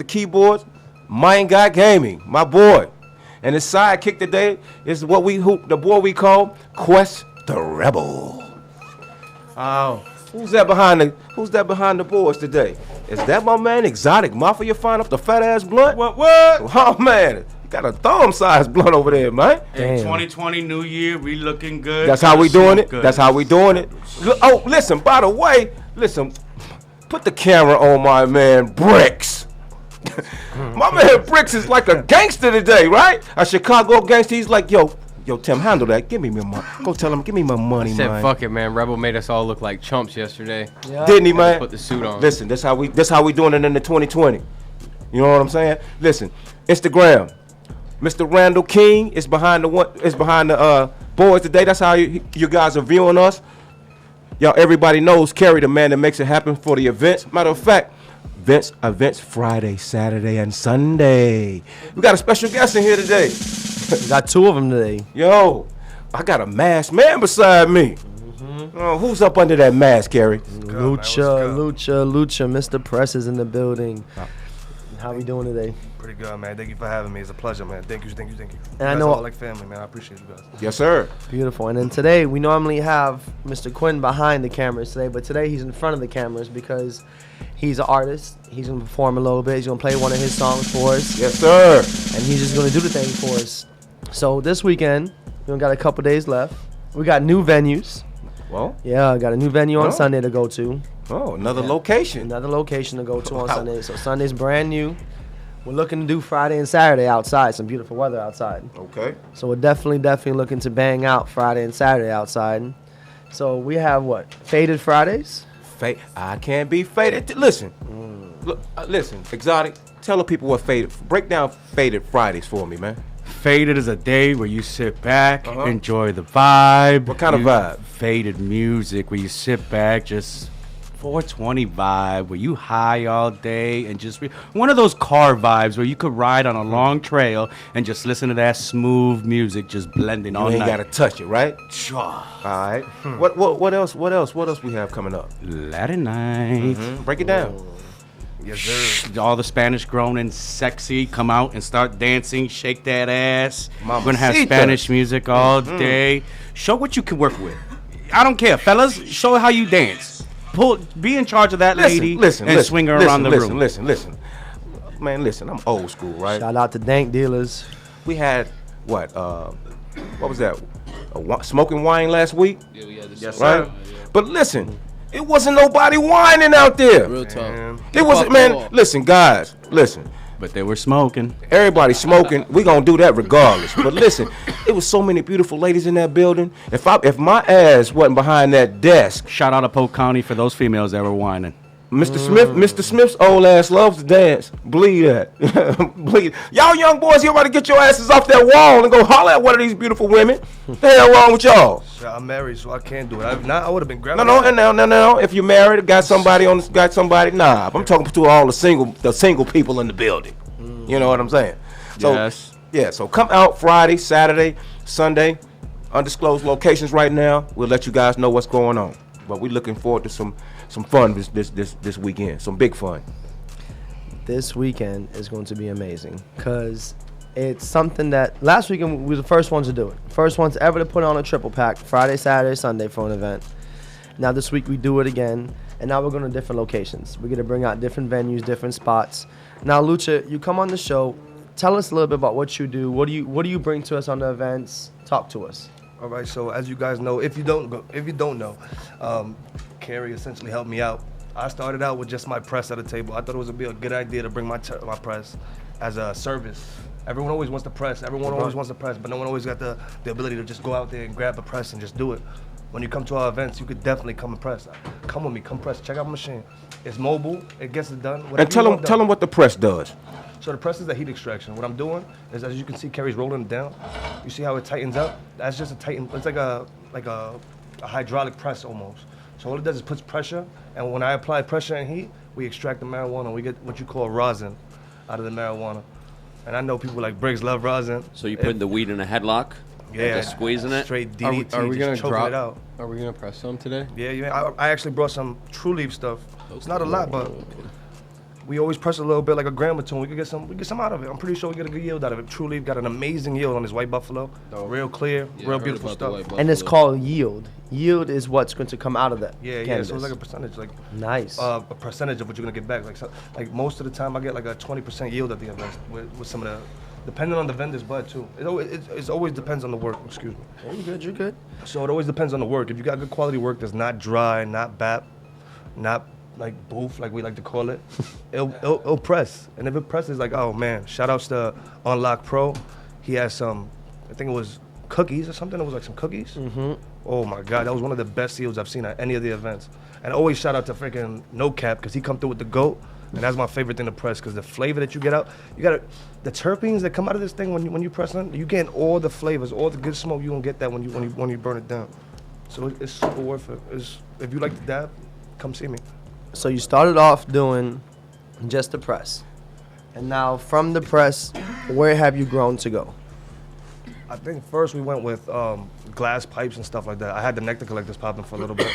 keyboards, Mind Got Gaming, my boy. And his sidekick today is the boy we call Quest the Rebel. Oh, who's that behind the boards today? Is that my man Exotic Mafia find up the fat ass blunt? What? Oh man, you got a thumb-sized blunt over there, man. Hey, 2020 New Year, we looking good. That's how we doing it. That's how we doing it. Oh, listen, by the way, put the camera on my man Bricks. My man Bricks is like a gangster today, right? A Chicago gangster. He's like, yo, Tim, handle that. Give me my money. Go tell him, give me my money, man. I said, fuck it, man. Rebel made us all look like chumps yesterday. Yeah. Didn't he, man? Put the suit on. Listen, that's how we doing it in the 2020. You know what I'm saying? Listen, Instagram. Mr. Randall King is behind the boards today. That's how you guys are viewing us. Y'all, everybody knows Kerry, the man that makes it happen for the events. Matter of fact, events Friday, Saturday, and Sunday. We got a special guest in here today. We got two of them today. Yo, I got a masked man beside me. Who's up under that mask, Kerry? Lucha. Mr. Press is in the building. How we doing today? Pretty good, man. Thank you for having me. It's a pleasure, man. Thank you. And I know all like family, man. I appreciate you guys. Yes, sir. Beautiful. And then today, we normally have Mr. Quinn behind the cameras today, but today he's in front of the cameras because he's an artist. He's going to perform a little bit. He's going to play one of his songs for us. Yes, sir. And he's just going to do the thing for us. So this weekend, we got a couple days left. We got new venues. Well? Yeah, I got a new venue on Sunday to go to. Oh, another location. Another location to go to on Sunday. So Sunday's brand new. We're looking to do Friday and Saturday outside. Some beautiful weather outside. Okay. So we're definitely looking to bang out Friday and Saturday outside. So we have what? Faded Fridays? I can't be faded. Listen. Listen, Exotic, tell the people what break down Faded Fridays for me, man. Faded is a day where you sit back, enjoy the vibe. What kind of vibe? Faded music where you sit back, just 420 vibe where you high all day and just one of those car vibes where you could ride on a long trail and just listen to that smooth music just blending all night. You ain't gotta touch it, right? Sure. All right. What else we have coming up? Latin night. Break it down. Yes, sir. All the Spanish grown and sexy come out and start dancing, shake that ass. Mamacita. We're gonna have Spanish music all day. Show what you can work with. I don't care, fellas. Show how you dance. Be in charge of that lady and swing her around the room. Listen. Man, listen, I'm old school, right? Shout out to Dank Dealers. We had, what was that? Smoking wine last week? Yeah, we had this. Yes, right? Yeah. But listen, it wasn't nobody whining out there. Real talk. It wasn't, man. Listen, guys, listen. But they were smoking. Everybody smoking. We gonna do that regardless. But listen, it was so many beautiful ladies in that building. If my ass wasn't behind that desk. Shout out to Polk County for those females that were whining. Mr. Smith's old ass loves to dance. Believe that. Believe. Y'all young boys, you about to get your asses off that wall and go holler at one of these beautiful women. The hell wrong with y'all? I'm married, so I can't do it. If not, I would have been grabbing. No. If you're married, got somebody. Nah. I'm talking to all the single people in the building. You know what I'm saying? So, yes. Yeah. So come out Friday, Saturday, Sunday. Undisclosed locations right now. We'll let you guys know what's going on. But we're looking forward to some fun this weekend. Some big fun. This weekend is going to be amazing because it's something that last weekend we were the first ones to do it. First ones ever to put on a triple pack Friday, Saturday, Sunday for an event. Now this week we do it again, and now we're going to different locations. We're going to bring out different venues, different spots. Now, Lucha, you come on the show. Tell us a little bit about what you do. What do you bring to us on the events? Talk to us. All right, so as you guys know, if you don't know, Carrie essentially helped me out. I started out with just my press at a table. I thought it would be a good idea to bring my press as a service. Everyone always wants to press. But no one always got the ability to just go out there and grab a press and just do it. When you come to our events, you could definitely come and press. Come with me, come press. Check out my machine. It's mobile. It gets it done. And tell them what the press does. So the press is a heat extraction. What I'm doing is, as you can see, Kerry's rolling it down. You see how it tightens up? That's just a tighten. It's like a hydraulic press almost. So all it does is puts pressure, and when I apply pressure and heat, we extract the marijuana. We get what you call rosin out of the marijuana. And I know people like Briggs love rosin. So you putting the weed in a headlock? Yeah. Just squeezing it? Straight DDT, are we gonna just choking it out. Are we gonna press some today? Yeah. I actually brought some True Leaf stuff. It's not a lot, but we always press a little bit like a gram or two. We get some out of it. I'm pretty sure we get a good yield out of it. True Leaf got an amazing yield on his white buffalo. Real clear, Yeah, I real heard beautiful about the white stuff. And it's buffalo. called yield. Yield is what's going to come out of that. Yeah, cannabis. so it's like a percentage, like Nice. a percentage of what you're gonna get back. Like most of the time, I get like a 20% yield at the event with some of the, depending on the vendor's bud too. It always depends on the work. Excuse me. Yeah, you good? You good? So it always depends on the work. If you got good quality work that's not dry, not bap, not like boof, like we like to call it, it'll press. And if it presses, like, oh man, shout outs to Unlock Pro. He has some, I think it was cookies or something. It was like some cookies. Mm-hmm. Oh my God, that was one of the best yields I've seen at any of the events. And always shout out to freaking No Cap, because he come through with the goat. And that's my favorite thing to press, because the flavor that you get out, the terpenes that come out of this thing when you press it, you get all the flavors, all the good smoke. You don't get that when you burn it down. So it's super worth it. If you like to dab, come see me. So you started off doing just the press. And now from the press, where have you grown to go? I think first we went with glass pipes and stuff like that. I had the nectar collectors popping for a little bit.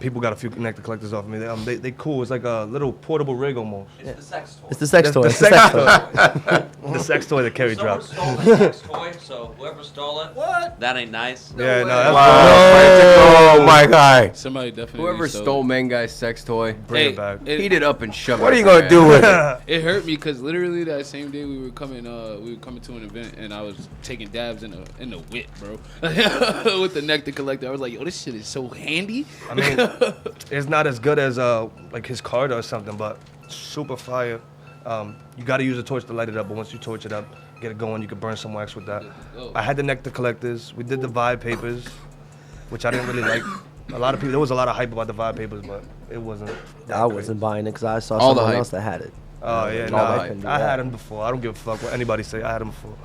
People got a few nectar collectors off of me. They cool. It's like a little portable rig almost. It's the sex toy. The It's the sex toy. The sex toy that Kerry Someone dropped. stole the sex toy, so whoever stole it, that ain't nice. Yeah, no, that's Oh my guy. Somebody definitely Whoever stole Mangai's sex toy, Bring it back. heat it up and shove it. What are you up gonna do with it? It hurt me because literally that same day we were coming to an event and I was taking dabs in the whip, bro, with the nectar collector. I was like, yo, this shit is so handy. I mean, it's not as good as like his Carter or something, but super fire. You got to use a torch to light it up, but once you torch it up, get it going, you can burn some wax with that. I had the nectar collectors. We did the vibe papers, which I didn't really like. There was a lot of hype about the vibe papers, but it wasn't. I wasn't buying it because I saw All the someone hype. else that had it. Oh yeah, All no, the I hype. couldn't do had that. them before. I don't give a fuck what anybody say. I had them before.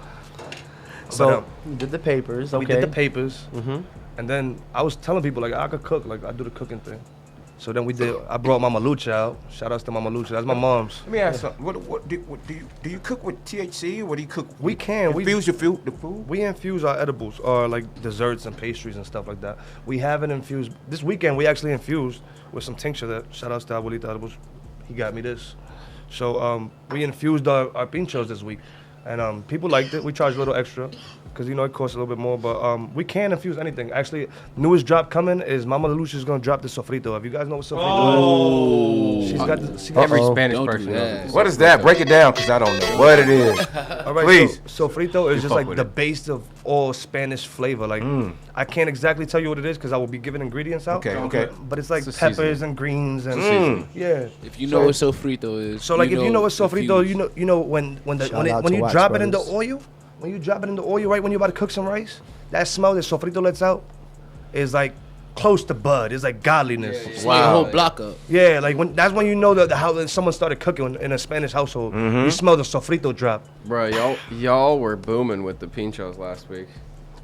So you did the papers, okay. We did the papers, Mm-hmm. and then I was telling people like I could cook, like I do the cooking thing. So then I brought Mama Lucha out. Shout outs to Mama Lucha. That's my mom's. Let me ask something. What do you cook with THC? What do you cook? We can. Infuse the food. We infuse our edibles or like desserts and pastries and stuff like that. We haven't infused. This weekend we actually infused with some tincture that, shout outs to Abuelita Edibles. He got me this. So we infused our pinchos this week. And people liked it. We charged a little extra because, it costs a little bit more. But we can infuse anything. Actually, newest drop coming is Mama Lucia's going to drop the sofrito. If you guys know what sofrito is. She's got Every Uh-oh. Spanish Don't do person that. knows. What is that? Break it down, because I don't know what it is. All right, Please. So sofrito is just fuck like with the it. base of all Spanish flavor. Like I can't exactly tell you what it is because I will be giving ingredients out. Okay. But it's like It's a peppers and greens and yeah. If you know what sofrito is, So like if you know what sofrito, infused. you know when Shout out to you Wax drop it in the Brothers. oil, right when you're about to cook some rice, that smell that sofrito lets out is like close to bud. It's like godliness. It's like a whole block up. Yeah, like that's when you know that how someone started cooking in a Spanish household. You smell the sofrito drop. Bro, y'all were booming with the pinchos last week.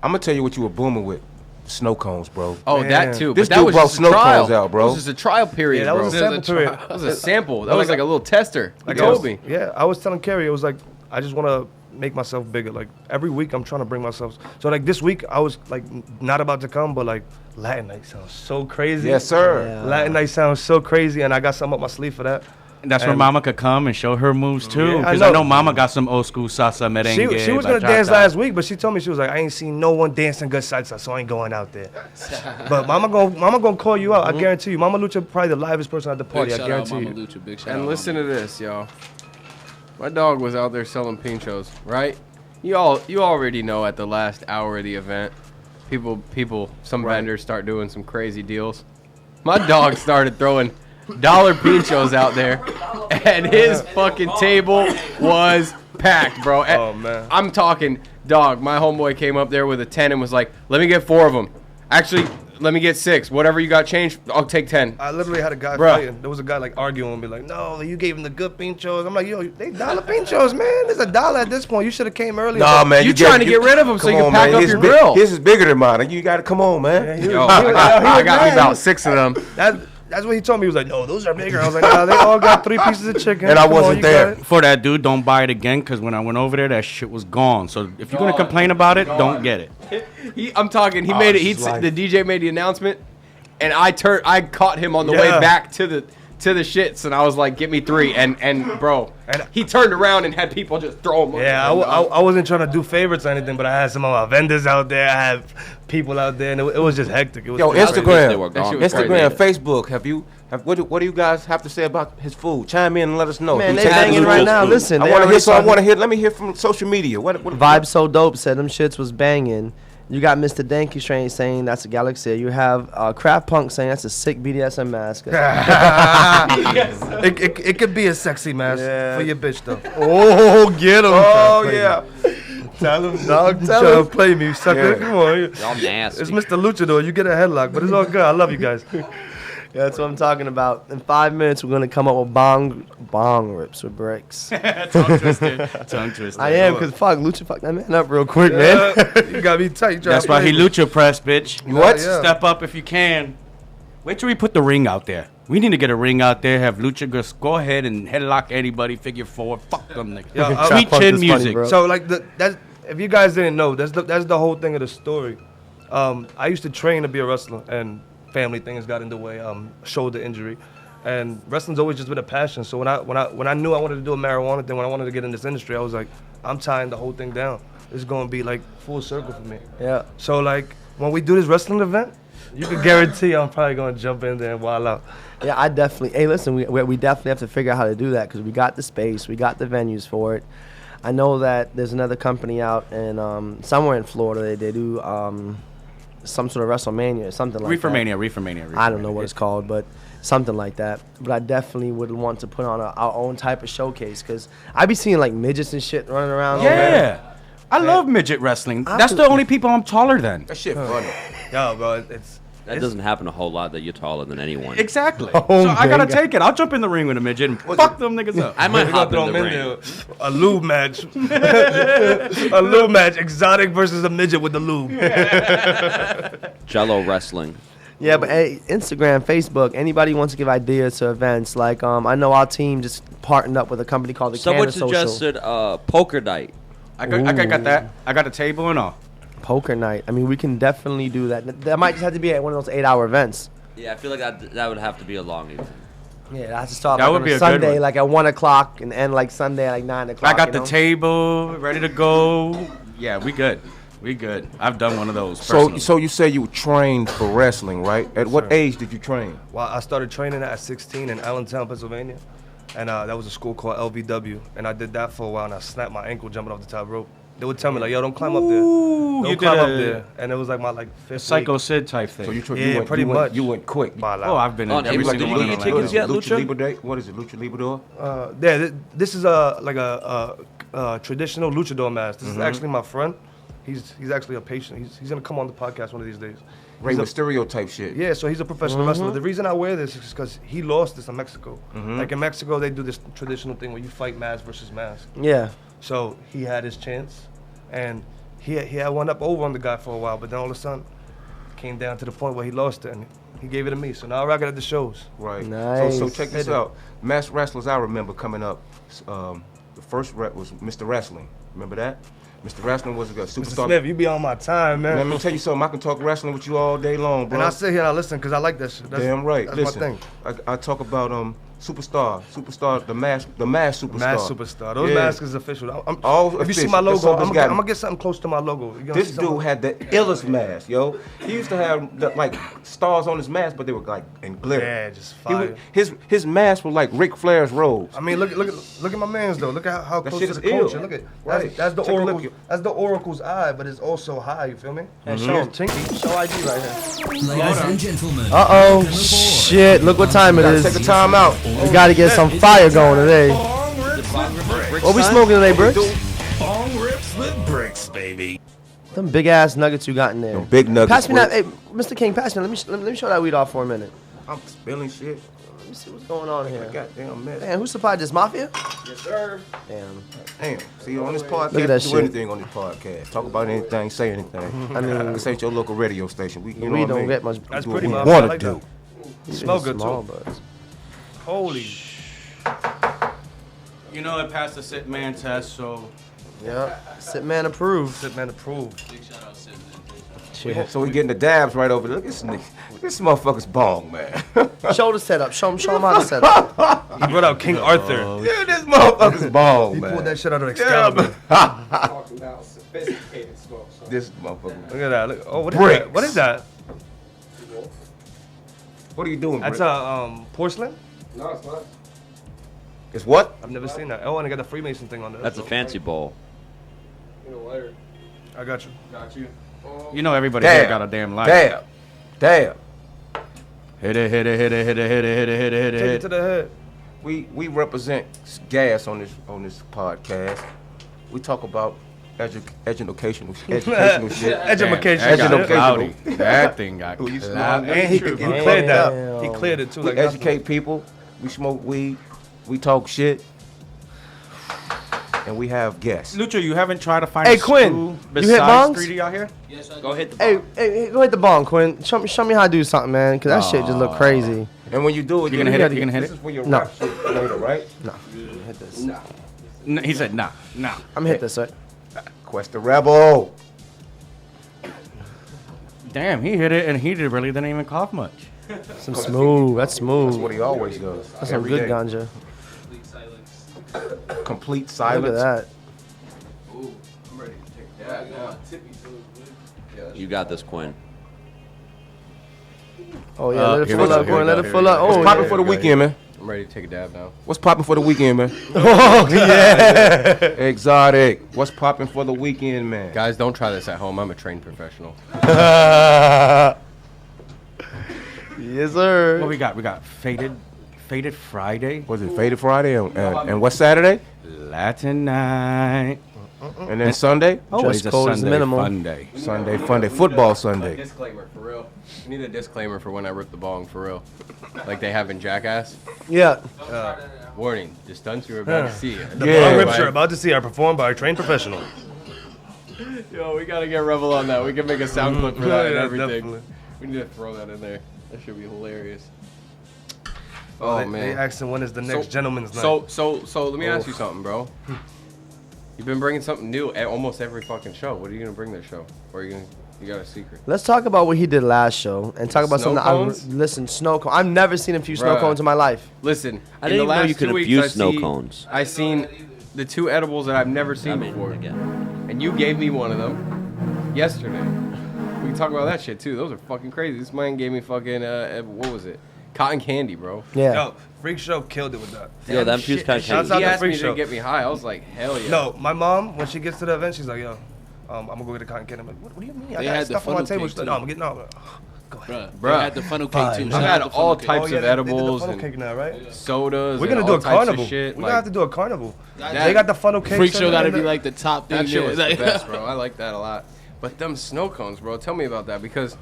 I'm gonna tell you what you were booming with. Snow cones, bro. Oh, Man. that too. This but that dude was brought just a snow trial. cones out, bro. That was just a trial period, Yeah, that bro. was a There's sample a period. That was a sample. That was like a little tester. He Like told me. Yeah, I was telling Carrie, it was like, I just want to make myself bigger. Like every week I'm trying to bring myself. So like this week I was like not about to come, but like Latin night sounds so crazy. Yes, sir. Yeah. Latin night sounds so crazy, and I got something up my sleeve for that. And that's where And- Mama could come and show her moves too. Yeah, I Because I know. know Mama got some old school salsa merengue. She was gonna dance last week, but she told me she was like, I ain't seen no one dancing good salsa, so I ain't going out there. But Mama gonna call you out. I guarantee you. Mama Lucha probably the livest person at the Big party. I shout out guarantee Mama you. Lucha. Big shout out. And listen to this, y'all. My dog was out there selling pinchos, right? You already know at the last hour of the event, some vendors start doing some crazy deals. My dog started throwing dollar pinchos out there, and his fucking table was packed, bro. Oh, man. I'm talking, dog. My homeboy came up there with a 10 and was like, "Let me get 4 of them. Actually, let me get 6. Whatever you got changed, I'll take 10." I literally had a guy Bruh. fighting. There was a guy like arguing with me, like, no, you gave him the good pinchos. I'm like, yo, they dollar pinchos, man. It's $1 at this point. You should have came earlier. Nah, man. You trying to get rid of 'em so come you can on, pack man. up His your big- grill. His is bigger than mine. You gotta come on, man. Yo, I got me about 6 of them. That's what he told me. He was like, no, those are bigger. I was like, nah, they all got 3 pieces of chicken. And I Come on, wasn't you got there. it. For that dude, don't buy it again. Because when I went over there, that shit was gone. So if you're gonna complain about it, don't get it. I'm talking. He made it. it's like- The DJ made the announcement, and I caught him on the Yeah. way back to to the shits, and I was like, "Get me 3." And bro, he turned around and had people just throw them. Yeah, I wasn't trying to do favorites or anything, but I had some of my vendors out there. I had people out there, and it was just hectic. It was Yo, crazy. They were gone Instagram, before they Facebook. What do you guys have to say about his food? Chime in and let us know. Man, Do they you take banging it? right now. Listen, I they want to already hear. So I talking- want to hear. Let me hear from social media. What Vibe So Dope said them shits was banging. You got Mr. Danky Strain saying that's a galaxy. You have Craft Punk saying that's a sick BDSM mask. It could be a sexy mask for your bitch though. Oh, get him. Oh yeah. Tell him, dog. Tell him. Play me, sucker. Yeah. Come on. Y'all nasty. It's Mr. Luchador. You get a headlock, but it's all good. I love you guys. Yeah, that's what I'm talking about. In 5 minutes, we're gonna come up with bong rips with bricks. Tongue twister. I am, cause fuck Lucha, fuck that man up real quick, man. You got me tight. That's why he lucha press, bitch. What? Yeah. Step up if you can. Wait till we put the ring out there. We need to get a ring out there. Have lucha just go ahead and headlock anybody. Figure 4. Fuck them niggas. Yeah, Sweet Trap Punk chin is funny, music. bro. So like that's if you guys didn't know, that's the whole thing of the story. I used to train to be a wrestler, and family things got in the way. Shoulder injury, and wrestling's always just been a passion. So when I knew I wanted to do a marijuana thing, when I wanted to get in this industry, I was like, I'm tying the whole thing down. It's gonna be like full circle for me. Yeah. So like when we do this wrestling event, you can guarantee I'm probably gonna jump in there and wild out. Yeah, I definitely. Hey, listen, we definitely have to figure out how to do that because we got the space, we got the venues for it. I know that there's another company out in somewhere in Florida. They do some sort of WrestleMania or something like that. Reefermania. I don't know what it's called, but something like that. But I definitely would want to put on our own type of showcase because I be seeing like midgets and shit running around. Yeah. I love midget wrestling. That's the only people I'm taller than. That shit funny. Yo, bro, it's That doesn't happen a whole lot that you're taller than anyone. Exactly. Oh, So I gotta man. take it. I'll jump in the ring with a midget and fuck them niggas up. I might we hop gonna in throw the him in ring. there. A lube match. A lube match. Exotic versus a midget with the lube. Jello wrestling. Yeah, but hey, Instagram, Facebook, anybody wants to give ideas to events, like I know our team just partnered up with a company called the Someone Canna Social. suggested poker night. I got that. I got a table and all. Poker night. I mean, we can definitely do that. That might just have to be at one of those 8-hour events. Yeah, I feel like that would have to be a long evening. Yeah, that has to start That like would on be a a good Sunday, one. like at 1 o'clock, and end like Sunday at like 9 o'clock. I got you the know? table ready to go. Yeah, we good. We good. I've done one of those. So personally. so you say you trained for wrestling, right? At what age did you train? Well, I started training at 16 in Allentown, Pennsylvania. And that was a school called LVW. And I did that for a while, and I snapped my ankle jumping off the top rope. They would tell me, like, yo, don't climb up there. you Don't did climb up a- there. And it was like my fifth Psycho week. Sid type thing. So you Yeah, went, pretty you went, much. You went quick. Wild Oh, out. I've been in On every April, single did one you of get them. your tickets yet, Lucha Lucha? Libre Day? What is it, Lucha Libre? This is like a traditional luchador mask. This is actually my friend. He's actually a patient. He's gonna come on the podcast one of these days. Rey He's a- Mysterio type shit. Yeah, so he's a professional wrestler. The reason I wear this is because he lost this in Mexico. Like in Mexico, they do this traditional thing where you fight mask versus mask. Yeah. So he had his chance, and he had one up over on the guy for a while, but then all of a sudden, came down to the point where he lost it, and he gave it to me. So now I rock it at the shows. Right. Nice. So check this out. Mass wrestlers I remember coming up. The first rep was Mr. Wrestling. Remember that? Mr. Wrestling was a Mr. superstar. Smith, you be on my time, man. Let me tell you something. I can talk wrestling with you all day long, bro. And I sit here and I listen because I like that shit. Damn right. That's Listen, my thing. I talk about superstar, the mass superstar. Mask superstar. Those Yeah. masks is official. All if you see official. my That's logo, all I'm that's got- gonna get something close to my logo. You're gonna This see dude something. had the illest mask, yo. He used to have like stars on his mask, but they were like in glitter. Yeah, just He fire. would- his mask was like Ric Flair's robes. I mean, look at my man's though. Look at how That close shit to is the culture. ill. Look at Right. that's the Take a look. oracle. That's the oracle's eye, but it's also high. You feel me? And Show show him, Tinky. Show ID right here. Ladies and gentlemen. Uh-oh. Shit, look what time it Gotta is. take a time out. We gotta get some fire going today. What we smoking today, Bricks? Bong rips with bricks, baby. Them big ass nuggets you got in there. Them big nuggets, Pass me that. Hey, Bricks. Mr. King, pass me. Let me show that weed off for a minute. I'm spilling shit. Let me see what's going on here. Goddamn mess. Man, who supplied this? Mafia? Yes, sir. Damn. Damn. See, on this podcast, Look at that do shit. anything on this podcast. Talk about anything, say anything. I mean, This ain't your local radio station. We, you know we what I don't mean? get much. That's Do pretty what much. we I want to like do. that. Smell good Small too. buds. Holy. You know, it passed the sit man test, so Yeah. Sit man approved. Sit man approved. Big shout out, Sid, man. So we getting the dabs right over there. Look at this nigga. This motherfucker's bong, man. Show the setup. Show him how to set up. He brought out King Arthur. Yeah, this motherfucker's bong, He man. pulled that shit out of Excalibur. Talking about sophisticated smoke. So. This motherfucker. Look at that. Look. Oh, what is Bricks. that? What is that? What are you doing, That's Brick? porcelain? No, it's not. It's what? I've never seen that. Oh, and I got the Freemason thing on there. That's a fancy bowl. You know, later. I got you. Got you. You know everybody Damn. here got a damn light. Damn. Hit it, hit it, hit it, hit it, hit it, hit it, hit it, hit Take it it. to the head. We represent gas on this podcast. We talk about educational shit. Education. That got Educational. cloudy. That thing got Who you cloudy. And he cleared that. He cleared it too. We Like nothing. educate people. We smoke weed. We talk shit. And we have guests. Lucha, you haven't tried to find Hey, a Quinn, school you hit besides bongs? 3D out here? Yes, I Go do. hit the Hey, ball. hey, go hit the bong, Quinn. Show me how to do something, man, because that shit just look crazy. And when you do it, You gonna hit it? You gonna hit this it? is for your No. rap shit later, right? Hit this. He said, nah. I'm gonna hit this, right? Quest the Rebel. Damn, he hit it and he really didn't even cough much. Some smooth. That's That's what smooth. he always does. That's some Every good day. ganja. Complete silence. Complete Look silence. at that. Ooh, I'm ready to take Yeah, that you know, now. tippy too. You got this, Quinn. Oh yeah, let it here full we go, up, here Quinn. we Let go, it here full we up. go. Oh, What's popping yeah. for the weekend, man? I'm ready to take a dab now. What's popping for the weekend, man? Oh yeah. Exotic. What's popping for the weekend, man? Guys, don't try this at home. I'm a trained professional. Yes, sir. What we got? We got Faded Friday, Was it Faded Friday and what's Saturday? Latin night. And then Sunday? Always Dress a code is Sunday minimal. fun day. Sunday fun day. Football Sunday. Disclaimer, for real. I need a disclaimer for when I rip the bong, for real. Like they have in Jackass. Yeah. Warning, the stunts you're about to see. The Yeah. bong rips you're about to see are performed by a trained professional. Yo, we gotta get Rebel on that. We can make a sound clip for that and Yeah, everything. definitely. We need to throw that in there. That should be hilarious. Oh, Oh, they man. asking when is the next gentleman's night. So let me ask you something, bro. You've been bringing something new at almost every fucking show. What are you gonna bring this show? Or are you got a secret? Let's talk about what he did last show and talk about Snow something. cones? Listen, snow cone. I've never seen him fuse snow Bruh. cones in my life. Listen, I in didn't the even know last you could 2 weeks, infuse I snow see- cones. I seen the 2 edibles that I've never seen I mean, before. again. And you gave me one of them yesterday. We can talk about that shit too. Those are fucking crazy. This man gave me fucking what was it? Cotton candy, bro. Yeah. Yo, Freak Show killed it with that. Yo, that infused cotton Shouts candy. out He to asked Freak me Show. to get me high. I was like, hell yeah. No, my mom, when she gets to the event, she's like, yo, I'm gonna go get a cotton candy. I'm like, what do you mean? I They got had the stuff on my funnel table. cake, She's like, too. no, I'm getting out. Go ahead. Bruh. Bruh. They had the funnel cake Fine. too. I've Shout I've out had to all funnel cake. types of they did edibles the funnel and cake now, right? sodas. We're gonna and do all a types carnival. Of shit. We're Like, gonna have to do a carnival. That- They got the funnel cake. Freak show gotta be like the top thing. that shit there. was the best, bro. I like that a lot. But them snow cones, bro. Tell me about that because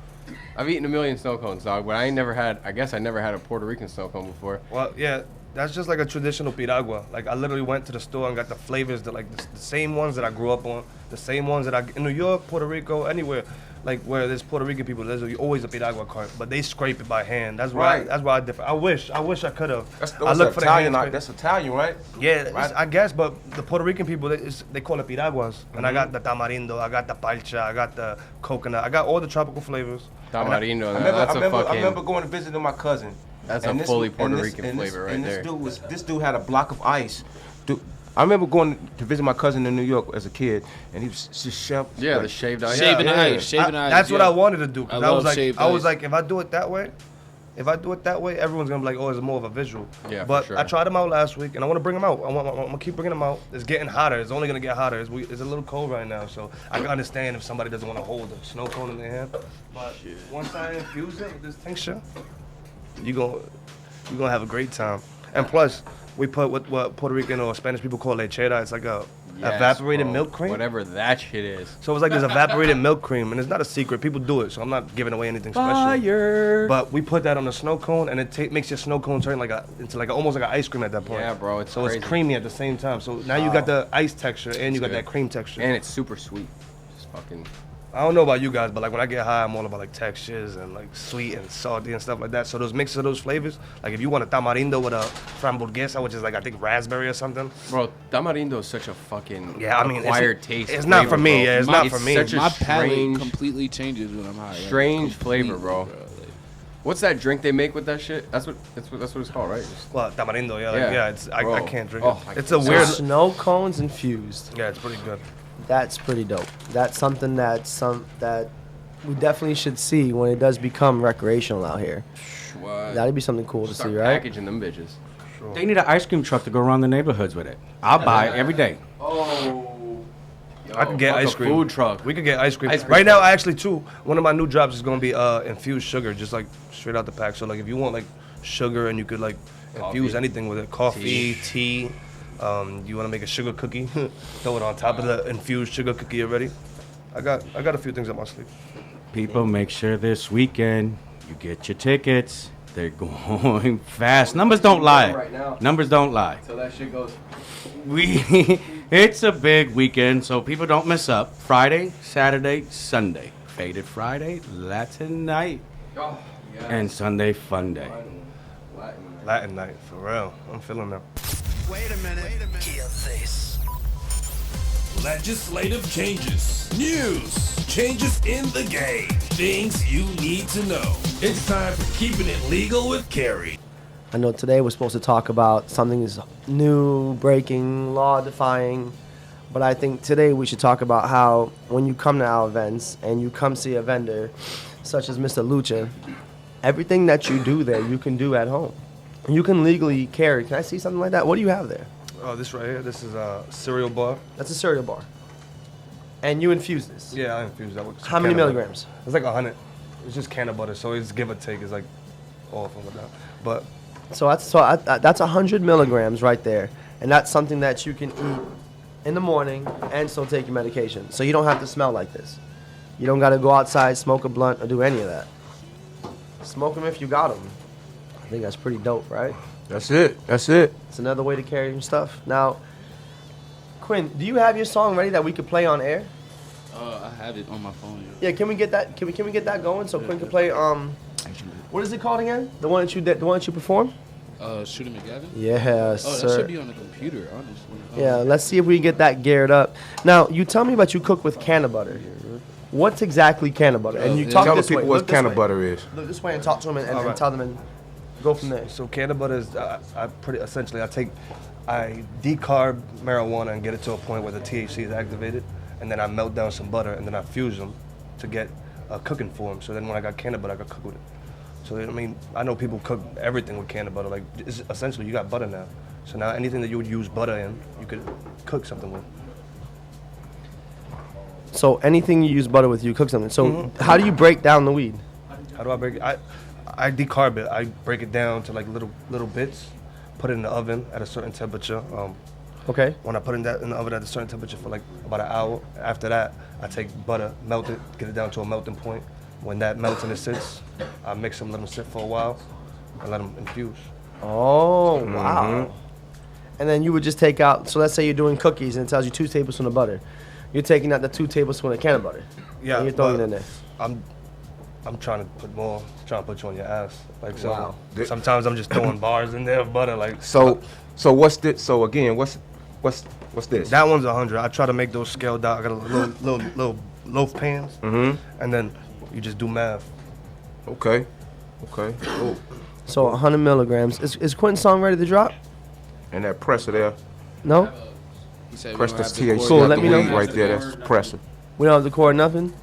I've eaten a million snow cones, dog. But I never had a Puerto Rican snow cone before. Well, yeah, that's just like a traditional piragua. Like I literally went to the store and got the flavors that like the same ones that I grew up on, the same ones that I in New York, Puerto Rico, anywhere. Like where there's Puerto Rican people, there's always a piragua cart, but they scrape it by hand. That's why. Right. That's why I differ. I wish I could have. That's, I look for Italian. the hand That's Italian, right? Yeah, Right. I guess, but the Puerto Rican people, they call it piraguas. And I got the tamarindo, I got the palcha, I got the coconut, I got all the tropical flavors. Tamarindo, I remember going to visit my cousin. That's and a this- fully and Puerto this- Rican and this- flavor right and there. This dude had a block of ice. Dude, I remember going to visit my cousin in New York as a kid, and he was just shoved. Yeah, like, the shaved ice. Shaving Yeah. ice. Shaving ice. That's what yeah. I wanted to do. I Cause I was love like, shaved I was ice. like, if I do it that way, everyone's gonna be like, oh, it's more of a visual. Yeah, for But sure. I tried them out last week, and I want to bring them out. I'm gonna keep bringing them out. It's getting hotter. It's only gonna get hotter. It's a little cold right now, so I can understand if somebody doesn't want to hold a snow cone in their hand. But once I infuse it with this tincture, you're gonna have a great time. And plus, we put what Puerto Rican or Spanish people call lechera. It's like a Yes, evaporated bro. milk cream. Whatever that shit is. So it's like this evaporated milk cream, and it's not a secret. People do it, so I'm not giving away anything special. Fire. But we put that on the snow cone, and it makes your snow cone turn into almost like an ice cream at that point. Yeah, bro, it's so crazy. it's creamy at the same time. So now you got the ice texture and you got good. that cream texture. And it's super sweet. Just fucking. I don't know about you guys, but like when I get high, I'm all about like textures and like sweet and salty and stuff like that. So those mixes of those flavors, like if you want a tamarindo with a frambuesa, which is like I think raspberry or something. Bro, tamarindo is such a fucking Yeah, I mean, acquired taste. it's not for me. bro. Yeah, it's not for me. Such a My palate strange, completely changes when I'm high. Like, strange flavor, bro. completely, like- What's that drink they make with that shit? That's what it's called, right? Well, tamarindo, yeah, like, Yeah. yeah. It's I Bro. can't drink Oh, it. It's a So weird. snow cones infused. Yeah, it's pretty good. That's pretty dope. That's something that we definitely should see when it does become recreational out here. What? That'd be something cool to Start see, right? packaging them bitches. They need an ice cream truck to go around the neighborhoods with it. I'll buy it every day. Oh. I could get fuck ice a cream. Food truck. We could get ice cream. Ice cream Right now, truck. actually, too, one of my new drops is gonna be infused sugar, just like straight out the pack. So like, if you want like sugar and you could like infuse Coffee. anything with it, coffee, tea. You want to make a sugar cookie, throw it on top of the infused sugar cookie already. I got a few things up my sleeve. People, make sure this weekend you get your tickets. They're going fast. Numbers don't lie. Right now. Numbers don't lie. So that shit goes. It's a big weekend, so people don't mess up. Friday, Saturday, Sunday. Faded Friday, Latin night, Oh, yeah. and Sunday fun day. Latin night, for real. I'm feeling that. Wait a minute. Hear this. Legislative changes. News. Changes in the game. Things you need to know. It's time for Keeping It Legal with Carrie. I know today we're supposed to talk about something that's new, breaking, law-defying, but I think today we should talk about how when you come to our events and you come see a vendor such as Mr. Lucha, everything that you do there you can do at home. You can legally carry. Can I see something like that? What do you have there? Oh, this right here. This is a cereal bar. That's a cereal bar. And you infuse this. Yeah, I infused that with. some How many Canna butter. milligrams? It's like 100. It's just Canna butter, so it's give or take. It's like off and whatnot. But So that's 100 milligrams right there, and that's something that you can eat in the morning and still take your medication. So you don't have to smell like this. You don't got to go outside, smoke a blunt, or do any of that. Smoke them if you got them. I think that's pretty dope, right? That's it. That's it. It's another way to carry your stuff. Now, Quinn, do you have your song ready that we could play on air? I have it on my phone. Yeah, can we get that? Can we get that going so Quinn can play? What is it called again? The one that you perform? Shooter McGavin? Yes, Oh, sir. that should be on the computer, honestly. Yeah, let's see if we can get that geared up. Now, you tell me about you cook with canna butter. What's exactly canna butter? And you Yeah. talk Tell the this way. people what Look this canna way. butter is. Look this way and talk to them and All right. tell them and go from there. so Canna butter is I decarb marijuana and get it to a point where the THC is activated, and then I melt down some butter and then I fuse them to get a cooking form. So then when I got canna butter, I could cook with it. So I mean, I know people cook everything with canna butter. Like it's essentially, you got butter now. So now anything that you would use butter in, you could cook something with. So anything you use butter with, you cook something. So Mm-hmm. how do you break down the weed? How do I break it? I decarb it. I break it down to like little bits, put it in the oven at a certain temperature. Okay. When I put in that in the oven at a certain temperature for like about an hour, after that, I take butter, melt it, get it down to a melting point. When that melts and it sits, I mix them, let them sit for a while, and let them infuse. Oh, wow. And then you would just take out, so let's say you're doing cookies and it tells you 2 tablespoons of butter. You're taking out the 2 tablespoons of canna butter. Yeah, And you're throwing it but in there. I'm trying to put more, trying to put you on your ass. Like so, Wow. sometimes I'm just throwing bars in there of butter. Like So what's this? So again, what's this? that one's 100. I try to make those scaled out. I got a little loaf pans, and then you just do math. Okay. Oh, So 100 milligrams. Is Quentin's song ready to drop? and that presser there. No? He said we Press don't this have the THC cord. Cool, out let the me know. weed right there. That's the presser. We don't have the cord, nothing?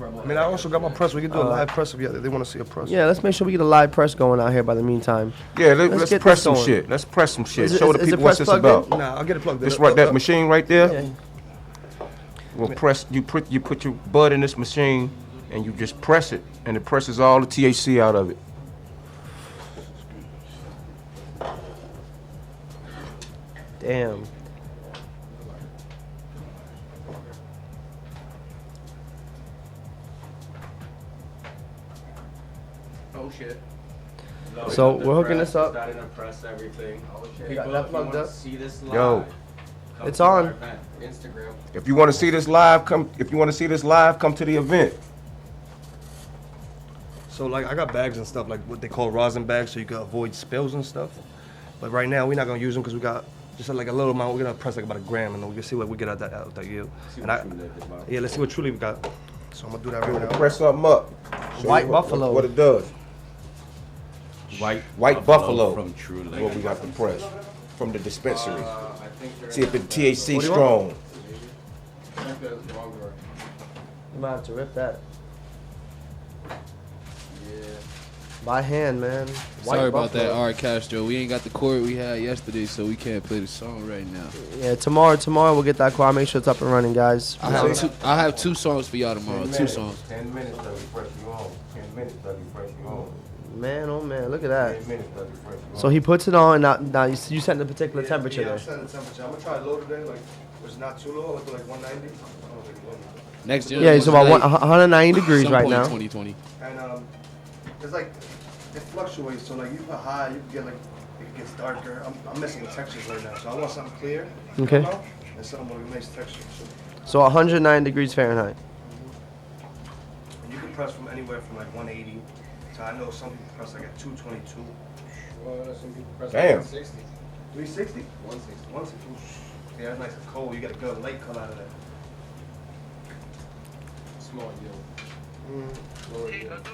I mean, I also got my press. We can do a live press if they want to see a press. Yeah, let's make sure we get a live press going out here by the meantime. Yeah, Let's let's get press this some going. shit. Let's press some shit. Is it- Show is- the is the people what's press this plugged about. Nah, I'll get it plugged in. This right, that machine right there. Yeah. Will press. You put your bud in this machine, and you just press it, and it presses all the THC out of it. Damn. Oh shit. So we're hooking this up. Starting to press everything. Got that plugged up. See this Yo, It's on. Instagram. If you want to see this live, come. If you want to see this live, come to the event. So like I got bags and stuff like what they call rosin bags, so you can avoid spills and stuff. But right now we're not gonna use them because we got just like a little amount. We're gonna press like about a gram, and then we can see what we get out that yield. Yeah, let's see what truly we got. So I'm gonna do that You right want to now. press something up. Show White you what- Buffalo. What it does. White Buffalo. from True What Lake. we got to press from the dispensary. I think they're See if it's THC What do you strong. I think that's the wrong door. You might have to rip that Yeah. by hand, man. Sorry about that, Buffalo. Art Castro. We ain't got the chord we had yesterday, so we can't play the song right now. Yeah, tomorrow we'll get that car. Make sure it's up and running, guys. I have two songs for y'all tomorrow. 10 Two minutes. songs. 10 minutes, Dougie, press you on. 10 minutes, Dougie, press you on. Man, oh man, look at that. 10 minutes, Dougie, press you on. So he puts it on, and now you set the particular temperature Yeah, I'm there. setting the temperature. I'm gonna try low today, like it's not too low. I'll do like 190. Next year. Yeah, it's about 190 degrees right now. 2020. And it's like it fluctuates. So like you put high, you can get like it gets darker. I'm missing the textures right now, so I want something clear. Okay. And something with a nice texture. So, So 109 degrees Fahrenheit. and you can press from anywhere from like 180. So I know some people press like at 222. Well, some people press Damn. 160. 360. 160. 160. Yeah, that's nice and cold. You get a good light color out of that. Small yield. Lower yield.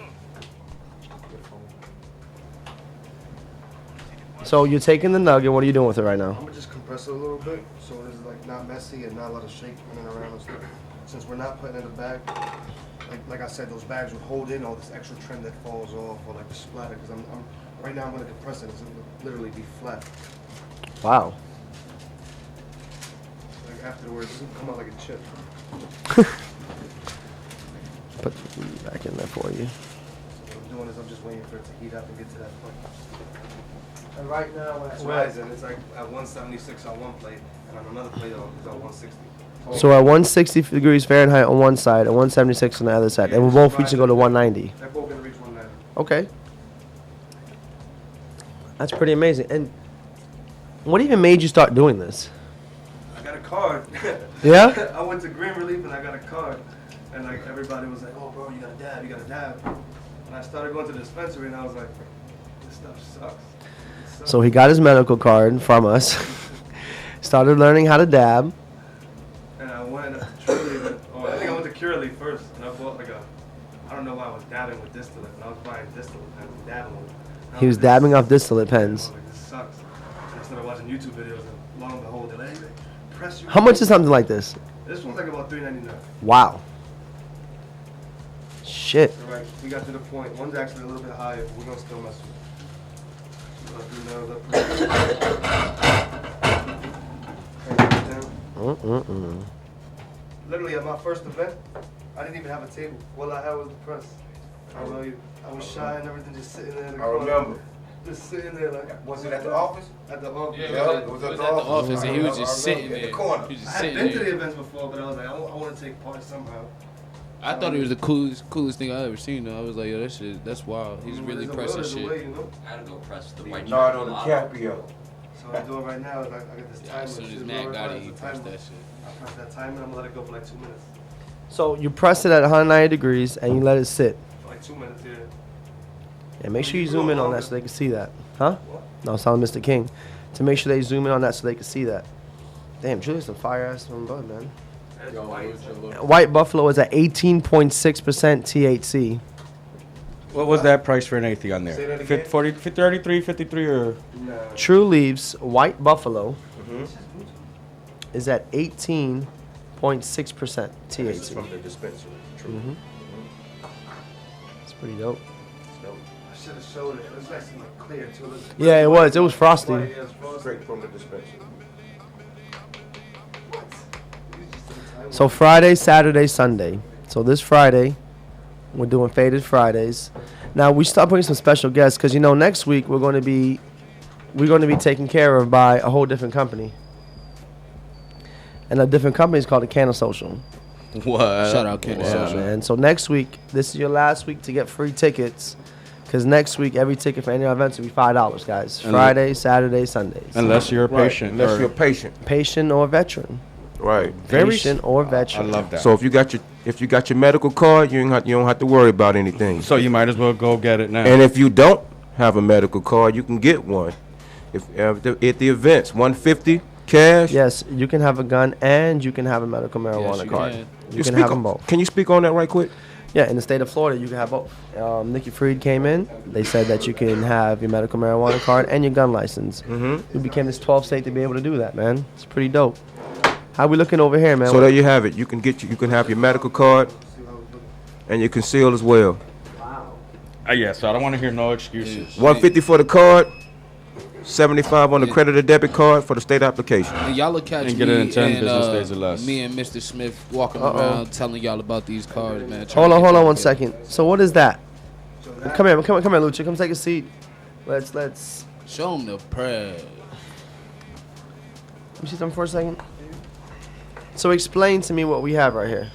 So you're taking the nugget. What are you doing with it right now? I'm gonna just compress it a little bit so it's like not messy and not a lot of shake running around and stuff. Since we're not putting it in the bag, like I said, those bags would hold in all this extra trim that falls off or like the splatter. Because I'm right now I'm gonna compress it. It's gonna literally be flat. Wow. Like afterwards, it's gonna come out like a chip. Put the weed back in there for you. So what I'm doing is I'm just waiting for it to heat up and get to that point. And right now, It's rising. It's like at 176 on one plate, and on another plate it's on 160. So at 160 degrees Fahrenheit on one side and 176 on the other side, and we're both reaching to go to 190. They're both gonna reach 190. Okay. That's pretty amazing. And what even made you start doing this? I got a card. Yeah? I went to Green Relief and I got a card. And like everybody was like, oh bro, you got a dab, you got a dab. And I started going to the dispensary and I was like, this stuff sucks. It sucks. So he got his medical card from us, started learning how to dab. And I went to Curaleaf, or I think I went to Curaleaf first, and I bought like I don't know why I was dabbing with distillate, and I was buying distillate pens and dabbing with it. And I He was like, dabbing this off distillate sucks. pens. I was like, this sucks. And I started watching YouTube videos, and lo and behold, they're like, hey, press your How much is something like this? This one's like about $3.99. Wow. Shit. So right, we got to the point. One's actually a little bit higher, but we're gonna still mess with it. So I'll do those up. Bring it down. Literally at my first event, I didn't even have a table. All I had was the press. I don't know you. I was shy and everything, just sitting there in the I corner. remember. Just sitting there like. Was it at the office? At the office. Yeah, it was at the office, and he was just sitting in there. the corner. He was I just had sitting been to the there. events before, but I was like, I want to take part somehow. I thought it was the coolest thing I ever seen. Though I was like, yo, that shit, that's wild. He's really pressing There's a shit. way, you know? I had to go press the white Nardo chocolate. DiCaprio. So I'm doing right now. I got this Yeah, timer. as soon as Shit, Matt right got now, it, he it's a pressed timer. that shit. I press that timer and I'm gonna let it go for like 2 minutes. So you press it at 190 degrees and you let it sit. For like 2 minutes, yeah. And make sure you zoom in on that so they can see that. Huh? No, I was telling Mr. King to make sure they zoom in on that so they can see that. Damn, Julius, some fire ass from bud, man. That's Yo, white. what's your look? White Buffalo is at 18.6% THC. What was that price for an eighty on Say there? that again. 33, 53, or No. True Leaves White Buffalo Mm-hmm. is at 18.6% This is THC. from the dispensary. True. Mhm. It's pretty dope. I should have showed it. It was nice and like clear too. Yeah, it was. It was frosty. White, yeah, it's frosty. Straight from the dispensary. So Friday, Saturday, Sunday. So this Friday, we're doing Faded Fridays. Now we start putting some special guests because next week we're going to be taken care of by a whole different company. And a different company is called the Canna Social. what? Shout out Canna Yeah, Culture. man. So next week, this is your last week to get free tickets Because next week, every ticket for any of our events will be $5, guys. Friday, Saturday, Sundays. Unless you're a Right, patient. unless or- you're a patient. Patient or veteran. Right. Patient or I veteran. love that. So if you got your medical card, you don't have to worry about anything. So you might as well go get it now. And if you don't have a medical card, you can get one. If at the events, $150 cash. Yes, you can have a gun and you can have a medical marijuana you card. can. You can speak have them on- both. Can you speak on that right quick? Yeah, in the state of Florida, you can have both. Nikki Freed came in. They said that you can have your medical marijuana card and your gun license. Mm-hmm. We became this 12th state to be able to do that, man. It's pretty dope. How we looking over here, man? So there you have it. You can have your medical card and your concealed as well. Yeah, so I don't want to hear no excuses. $150 for the card, $75 on the credit or debit card for the state application. And y'all will catch And get it in me 10 and, business days or less. me and Mr. Smith walking Uh-oh. around telling y'all about these cards, man. Hold on one second. So what is that? Come here, Lucha. Come take a seat. Let's. Show them the press. Let me see something for a second. So explain to me what we have right here.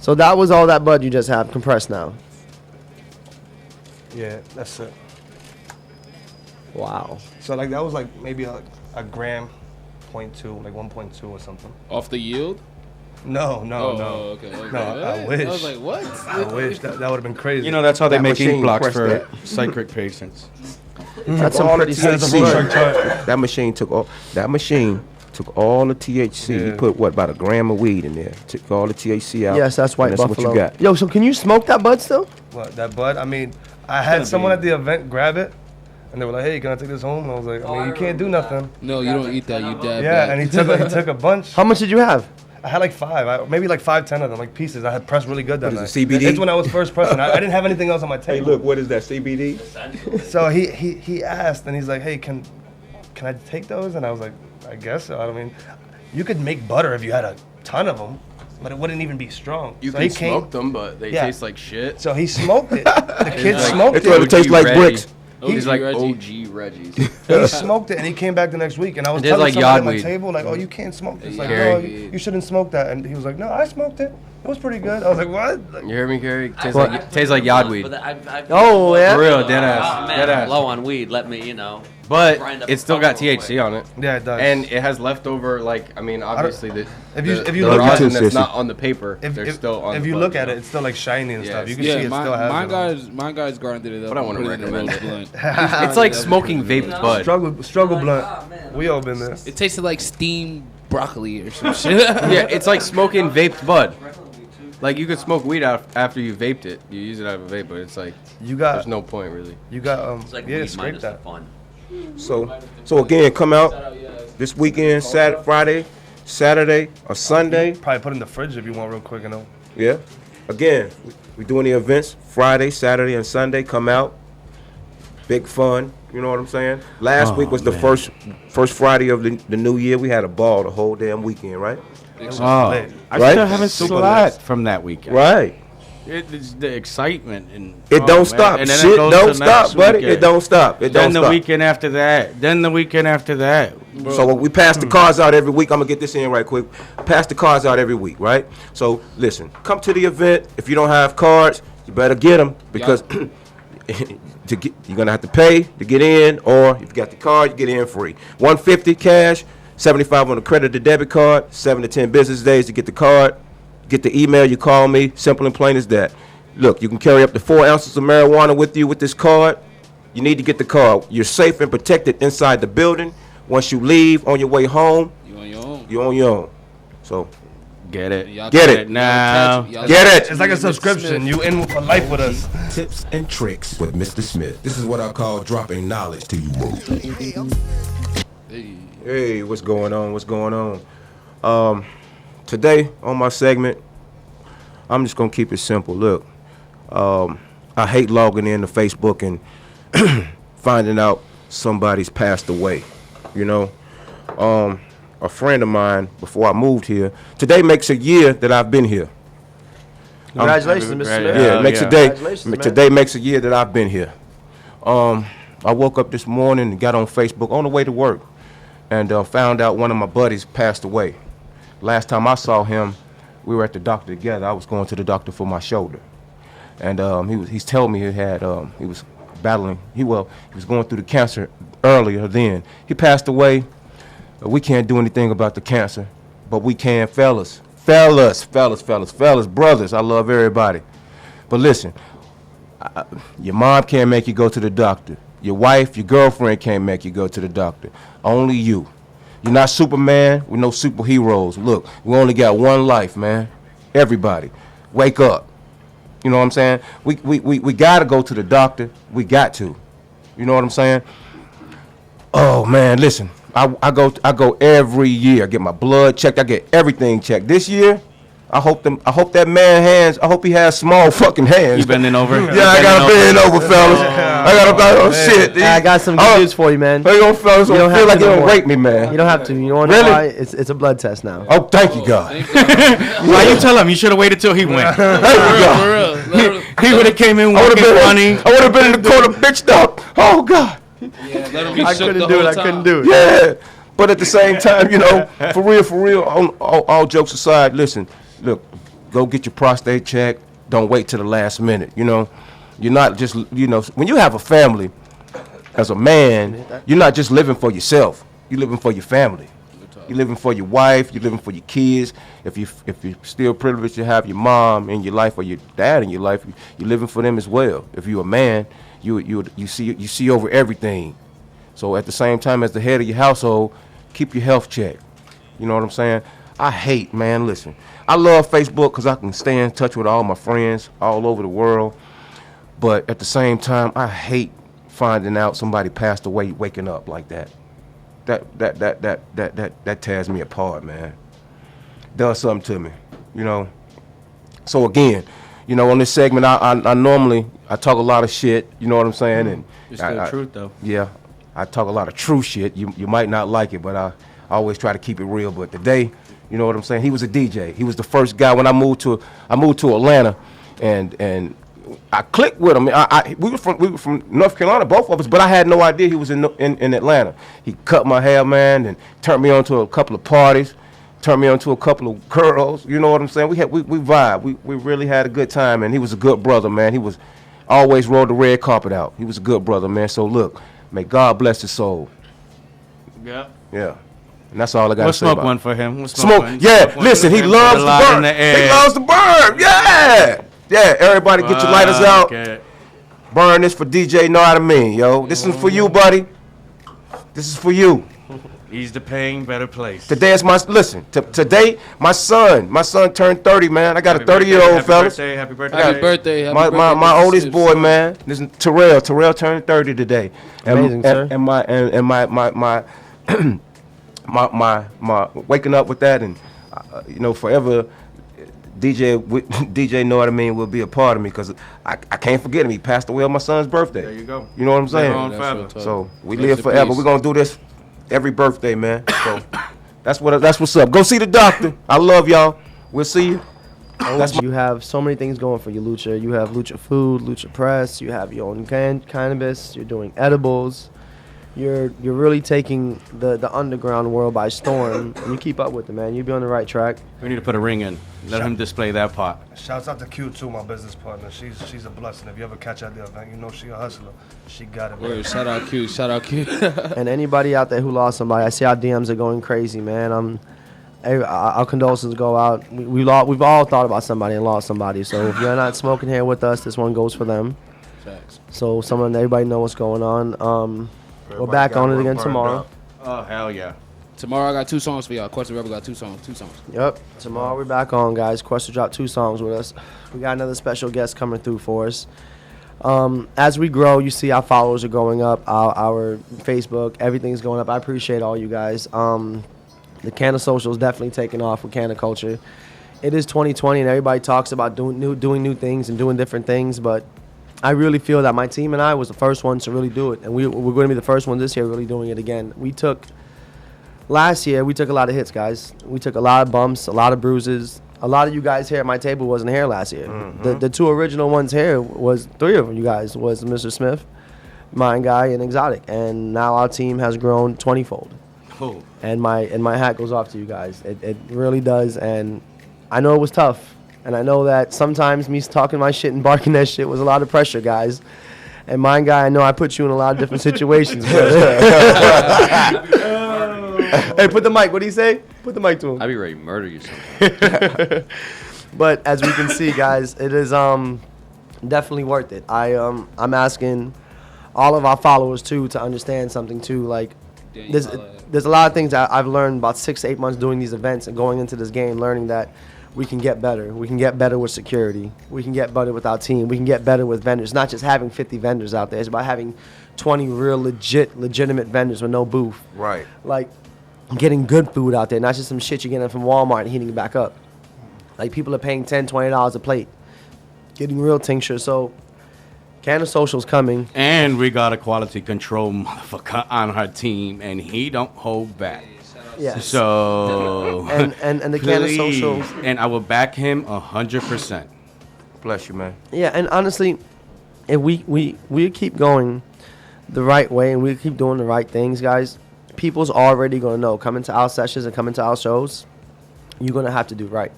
So that was all that bud you just have compressed now. Yeah, that's it. Wow. So like that was like maybe a gram, 0.2, like 1.2 or something. Off the yield? No. Oh, okay. No, I wish. I was like, what? I wish that would have been crazy. You know, that's how they That make ink machine blocks pressed for that. psychic patients. That's some All the pretty That's a sick full shit. chart chart. That machine took all the THC. He Yeah. put about a gram of weed in there. Took all the THC out. Yes, that's White and Buffalo. What you got. Yo, so can you smoke that bud still? What, that bud? I mean, I had someone at the event grab it, and they were like, "Hey, can I take this home?" And I was like, "I mean, you can't do nothing." No, you don't eat that. You dab Yeah, that. and he took a bunch. How much did you have? I had like 5, maybe like 5, 10 of them, like pieces. I had pressed really good that What night. is it, CBD? It's when I was first pressing. I didn't have anything else on my Hey, table. look, what is that, CBD? So he asked, and he's like, "Hey, can I take those?" And I was like, "I guess so." I mean, you could make butter if you had a ton of them, but it wouldn't even be strong. You so can he came, smoke them, but they Yeah. taste like shit. So he smoked it. The kid like- smoked It's what it. it tastes like Reggie. bricks. He's like Reggie. OG Reggie's. He smoked it, and he came back the next week, and I was It tastes telling like somebody yard at my weed. table, like, "Oh, you can't smoke this." Like, Gary. "No, you shouldn't smoke that." And he was like, "No, I smoked it. It was pretty good." I was like, "What?" Like, You hear me, Gary? Tastes What? like yard weed. Oh, yeah? For real, dead Oh, ass. man, Dead ass. low on weed. Let me, But grind up it's a still got couple of THC on it. yeah, it does. And it has leftover, like, I mean, obviously, the If you the look at rosin it- that's not on the paper, they're still on if the you bud, look at know? it, it's still like shiny and Yeah, stuff. You can Yeah, see it still has my it on. guys grinded it up. But I and wouldn't put it in a recommend roach it. blunt. It's like smoking vaped bud. Struggle blunt. We all been there. It tasted like steamed broccoli or some shit. Yeah, it's like smoking vaped bud. Like, you could smoke weed after you vaped it. You use it out of a vape, but it's like, You got there's no point, really. you got It's like yeah, weed scrape minus the that. fun. So again, come out this weekend, Friday, Saturday, or Sunday. Probably put in the fridge if you want real quick, you know. Yeah. Again, we doing the events Friday, Saturday, and Sunday. Come out. Big fun. You know what I'm saying? Last week was the first Friday of the new year. We had a ball the whole damn weekend, right? Oh, lit. I Right? still haven't Super slept lit. from that weekend. Right. It's the excitement and It oh, don't man. stop. And then it Shit goes don't to stop, next buddy. weekend. It don't stop. It Then don't the stop. weekend after that. Then the weekend after that. So we pass the cards out every week. I'm gonna get this in right quick. Pass the cards out every week, right? So listen, come to the event. If you don't have cards, you better get them because you're gonna have to pay to get in, or if you got the card, you get in free. $150 cash, $75 on the credit or debit card. 7 to 10 business days to get the card. Get the email. You call me. Simple and plain as that. Look, you can carry up to 4 ounces of marijuana with you with this card. You need to get the card. You're safe and protected inside the building. Once you leave on your way home, You on your own. you're on your own. So Get it. Y'all Get catch- it. now. y'all catch- get it. It's like a subscription. You in for life with us. Tips and tricks with Mr. Smith. This is what I call dropping knowledge to you. Hey, what's going on? What's going on? Today on my segment, I'm just gonna keep it simple. Look, I hate logging in to Facebook and finding out somebody's passed away. You know, a friend of mine before I moved here. Today makes a year that I've been here. Congratulations, Mr. Right, Smith. Yeah, it makes yeah. a day. Congratulations, man. Today makes a year that I've been here. I woke up this morning and got on Facebook on the way to work, and found out one of my buddies passed away. Last time I saw him, we were at the doctor together. I was going to the doctor for my shoulder, and he's telling me he was battling. He was going through the cancer earlier. Then he passed away. We can't do anything about the cancer, but we can, fellas, brothers. I love everybody, but listen, your mom can't make you go to the doctor. Your wife, your girlfriend can't make you go to the doctor. Only you. You're not Superman. We're no superheroes. Look, we only got one life, man. Everybody, wake up. You know what I'm saying? We gotta go to the doctor. We got to. You know what I'm saying? Oh man, listen. I go every year. I get my blood checked. I get everything checked. This year, I hope that man hands. I hope he has small fucking hands. You bending over? Yeah, I gotta bend over, fellas. Shit. I got some good news for you, man. Hey, yo, fellas, You don't don't feel have like to you no don't more. rape me, man. You don't have to. You know Really? why? It's a blood test now. Oh, thank you, God. Why you tell him? You should have waited till he went. Thank you, God. For real. He would have came in I would walking have funny. been in the corner, bitch, dog. Oh God. Yeah, let him be I shook couldn't the do it. whole I time. couldn't do it. Yeah, but at the same time, you know, for real, all jokes aside, listen, look, go get your prostate checked. Don't wait till the last minute, you know. You're not just, you know, when you have a family, as a man, you're not just living for yourself. You're living for your family. You're living for your wife. You're living for your kids. If you're still privileged to have your mom in your life or your dad in your life, you're living for them as well. If you're a man, you see over everything. So at the same time, as the head of your household, keep your health checked. You know what I'm saying? I hate, man, listen. I love Facebook because I can stay in touch with all my friends all over the world. But at the same time, I hate finding out somebody passed away waking up like that. That tears me apart, man. Does something to me, you know. So again, you know, on this segment, I normally talk a lot of shit. You know what I'm saying? And It's still truth, though. Yeah, I talk a lot of true shit. You might not like it, but I always try to keep it real. But today, you know what I'm saying? He was a DJ. He was the first guy when I moved to Atlanta, and I clicked with him. We were from North Carolina, both of us, but I had no idea he was in Atlanta. He cut my hair, man, and turned me on to a couple of parties, turned me on to a couple of girls. You know what I'm saying? We vibe. We really had a good time, and he was a good brother, man. He was always rolled the red carpet out. He was a good brother, man. So look, may God bless his soul. Yeah. Yeah. And that's all I got to We'll say smoke about one it. for him. We'll Smoke, one. yeah. Smoke one Listen, for he him. loves Put the a lot in burn. the He air. loves the burn. Yeah. Yeah, everybody get your lighters out. Okay. Burn this for DJ Know How to Mean, yo. This is for you, buddy. This is for you. He's the pain, better place. Today is today my son turned 30, man. I got a 30-year-old fellas. Happy birthday. Happy birthday. Happy birthday. My oldest boy, man. This is Terrell. Terrell turned 30 today. Amazing, sir. And my waking up with that, and you know, forever DJ Know What I Mean will be a part of me, because I can't forget him. He passed away on my son's birthday. There you go. You know what I'm saying? Live on forever. That's what's So we Rest live in forever. peace. We're gonna do this every birthday, man. So that's what's up. Go see the doctor. I love y'all. We'll see you. You have so many things going for you, Lucha. You have Lucha Food, Lucha Press. You have your own cannabis. You're doing edibles. You're really taking the underground world by storm, and you keep up with it, man. You be on the right track. We need to put a ring in. Let him display that pot. Shouts out to Q too, my business partner. She's a blessing. If you ever catch her at the event, you know she a hustler. She got it. Word, shout out Q. Shout out Q. And anybody out there who lost somebody, I see our DMs are going crazy, man. Our condolences go out. We've all thought about somebody and lost somebody. So if you're not smoking here with us, this one goes for them. Facts. So everybody know what's going on. We're back on it again tomorrow. Oh, hell yeah. Tomorrow I got 2 songs for y'all. Question Rebel got 2 songs. Yep. Tomorrow we're back on, guys. Quest will drop 2 songs with us. We got another special guest coming through for us. As we grow, you see our followers are going up. Our Facebook, everything's going up. I appreciate all you guys. The Canna Social is definitely taking off with Canna Culture. It is 2020, and everybody talks about doing new things and doing different things, but I really feel that my team and I was the first ones to really do it, and we're going to be the first ones this year really doing it again. Last year, we took a lot of hits, guys. We took a lot of bumps, a lot of bruises. A lot of you guys here at my table wasn't here last year. Mm-hmm. The 2 original ones here was 3 of you guys, was Mr. Smith, Mine Guy, and Exotic, and now our team has grown 20-fold. Oh. And my hat goes off to you guys. It really does, and I know it was tough. And I know that sometimes me talking my shit and barking that shit was a lot of pressure, guys. And mine guy, I know I put you in a lot of different situations. Hey, put the mic. What do you say? Put the mic to him. I'd be ready to murder you sometime. But as we can see, guys, it is definitely worth it. I'm asking all of our followers too to understand something too. Like there's a lot of things that I've learned about 6 to 8 months doing these events and going into this game, learning that we can get better. We can get better with security. We can get better with our team. We can get better with vendors. Not just having 50 vendors out there. It's about having 20 real legitimate vendors with no booth. Right. Like getting good food out there, not just some shit you're getting from Walmart and heating it back up. Like people are paying $10, $20 a plate. Getting real tincture. So Canna Social's coming. And we got a quality control motherfucker on our team, and he don't hold back. Yes. So and the Canna please, Social. and I will back him 100%. Bless you, man. Yeah, and honestly, if we keep going the right way and we keep doing the right things, guys, people's already gonna know. Coming to our sessions and coming to our shows, you're gonna have to do right.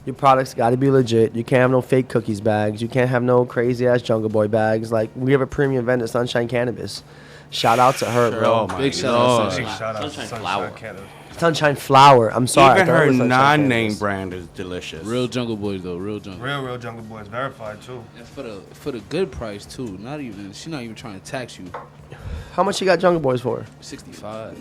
Your products got to be legit. You can't have no fake cookies bags. You can't have no crazy ass Jungle Boy bags. Like we have a premium vendor, Sunshine Cannabis. Shout out to her, bro. Oh my Big shout Lord. out to Big shout out to Sunshine Flower. Canada. Sunshine Flower. I'm sorry. I Even thought it her was Sunshine non-name Cannabis. brand is delicious. Real Jungle Boys though, real Jungle. Real Jungle Boys, verified too. And for the good price too. She's not even trying to tax you. How much you got Jungle Boys for? 65.